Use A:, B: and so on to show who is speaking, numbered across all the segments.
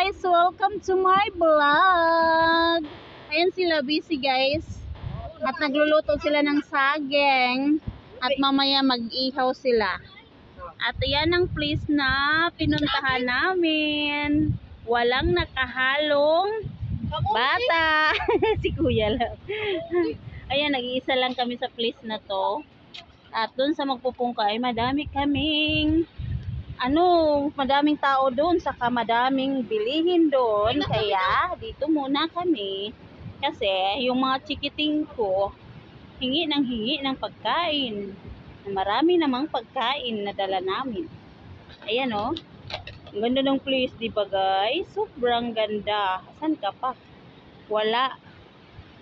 A: guys! Welcome to my vlog! Ayan sila, busy guys. At nagluluto sila ng saging. At mamaya mag-ihaw sila. At ayan ang place na pinuntahan namin. Walang nakahalong bata. Si kuya lang. Ayan, nag-iisa lang kami sa place na to. At doon sa magpupungka ay madaming tao doon, saka madaming bilihin doon. Kaya dito muna kami kasi yung mga chikiting ko hingi ng pagkain. Marami namang pagkain na dala namin. Ayan oh, ang ganda ng place, di ba guys? Sobrang ganda. Saan ka pa?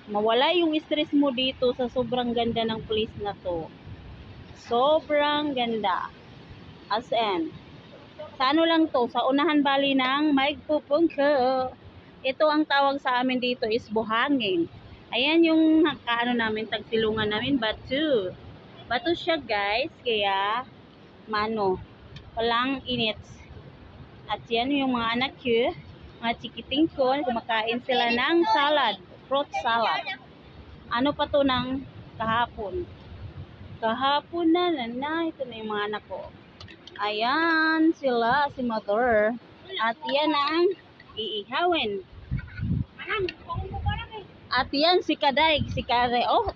A: Mawala yung stress mo dito sa sobrang ganda ng place na to. Sobrang ganda. As in, sa ano lang to, sa unahan bali ng Magpupungka. Ito ang tawag sa amin dito is buhangin. Ayan yung kaano namin, tagsilungan namin, batu. Batu siya guys, kaya walang init. At yan yung mga anak ko, mga chikiting ko, kumakain sila ng salad, fruit salad. Ano pa to ng kahapon? Kahapon na, ito na yung mga anak ko. Ayan sila, si mother. At yan ang iihawin. At yan si Kaday, oh,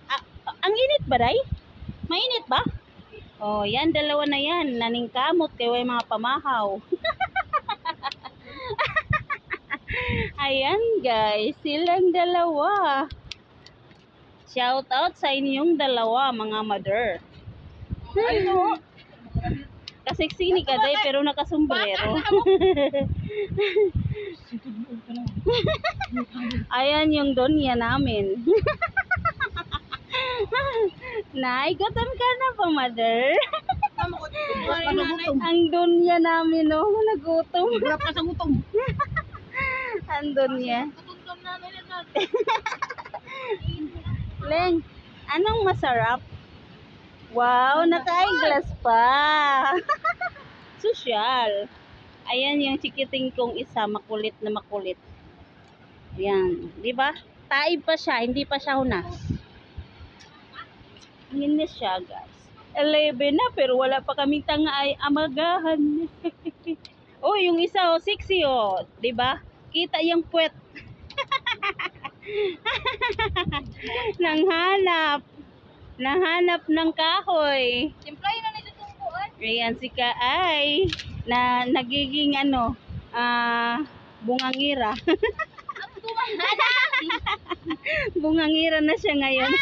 A: ang init ba day? Mainit ba? Oh, yan dalawa na yan, naningkamot kay way mga pamahaw. Ayan guys, silang dalawa. Shout out sa inyong dalawa mga mother. Kaseksi ni Kaday pero nakasombrero. Ayan yung donya namin. Nay, gutom ka na pa, mother? Ang donya namin, oh, nagutom. Ang donya. Leng, anong masarap? Wow, naka-eyeglass pa. Social. Ayan yung chikiting kong isa, makulit na makulit. Ayan, di ba? Taib pa siya, hindi pa siya hunas. Linis siya, guys. 11 na, pero wala pa kaming tangay amagahan. Oh, yung isa, oh, sexy, oh. Di ba? Kita yung puwet. Nahanap ng kahoy.
B: Simplay na nito tungkuan.
A: Ayan si Kaay na nagiging bungangira. Bungangira na siya ngayon.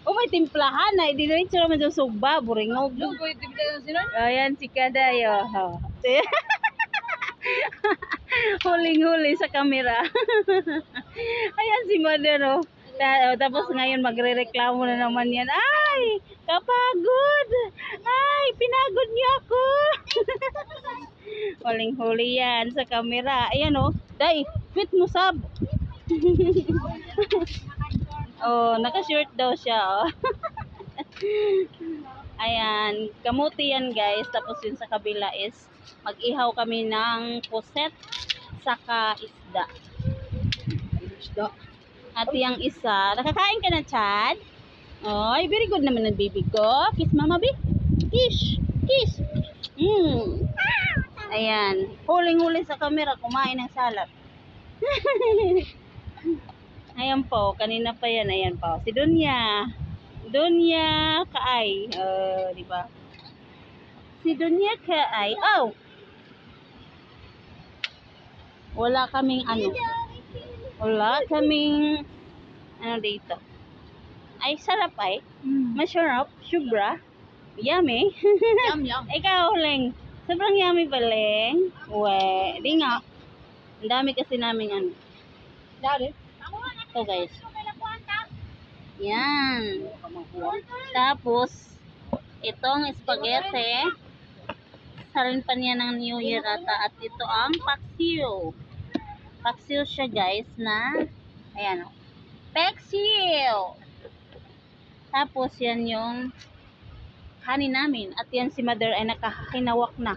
A: Oh, may timplahan na. Hindi rin siya naman sa sugba. Buringog. Ayan si Kaday. Oh. Huling-huli sa kamera. Ayan si mother. Oh. Tapos ngayon magre-reklamo na naman yan. Ay, kapagod. Ay, pinagod niyo ako. Huling-huli yan sa kamera. Ayan oh. Day, fit mo sab. Oh, naka-short daw siya oh. Ayan, kamuti yan guys. Tapos yun sa kabila is mag-ihaw kami ng puset saka isda. At yung isa, nakakain ka na, Chad? Ay, very good naman ang baby ko. Kiss mama, baby. Kiss. Kiss. Ayan. Huling-huli sa camera, kumain ng salad. Ayan po, kanina pa yan. Ayan po. Si Dunya. Dunya Kaay. Di ba? Si Dunya Kaay. Oh! Wala kaming dito. Ay, sarap ay. Masarap. Sobra. Yummy.
B: Yum.
A: Ikaw, Leng. Sobrang yummy ba, Leng? We, di nga. Ang dami kasi namin Ito, guys. Yan. Tapos, itong spaghetti. Sarin pa niya ng New Year ata. At ito ang paksiw. Paksiw siya guys na ayan o. Paksiw! Tapos yan yung kanin namin. At yan si mother ay nakahinawak na.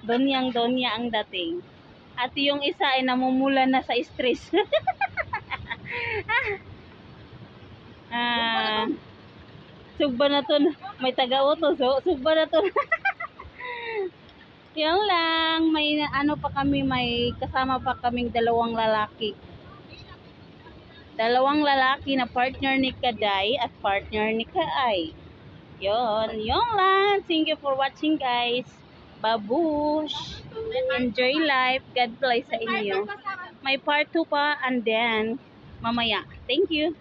A: Donyang-donya ang dating. At yung isa ay namumula na sa stress. Sugba na to. May taga-utos. Sugba na to. Yan lang. May ano pa kami. May kasama pa kaming dalawang lalaki. Dalawang lalaki na partner ni Kaday at partner ni Kaay. Yon lang. Thank you for watching, guys. Babush. Enjoy life. God bless sa inyo. May part 2 pa and then mamaya. Thank you.